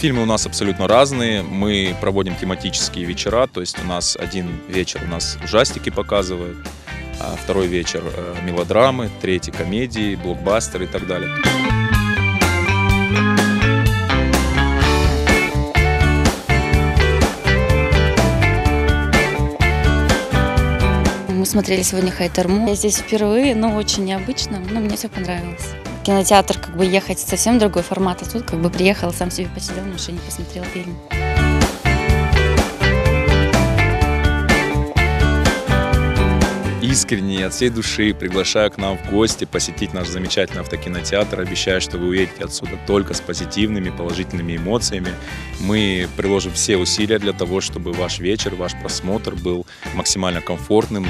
Фильмы у нас абсолютно разные. Мы проводим тематические вечера, то есть у нас один вечер у нас ужастики показывают, а второй вечер мелодрамы, третий комедии, блокбастеры и так далее. Мы смотрели сегодня «Хайтарму». Я здесь впервые, но очень необычно, но мне все понравилось. В кинотеатр ехать совсем другой формат, а тут приехал, сам себе посидел в машине, посмотрел фильм. Искренне и от всей души приглашаю к нам в гости посетить наш замечательный автокинотеатр. Обещаю, что вы уедете отсюда только с позитивными, положительными эмоциями. Мы приложим все усилия для того, чтобы ваш вечер, ваш просмотр был максимально комфортным.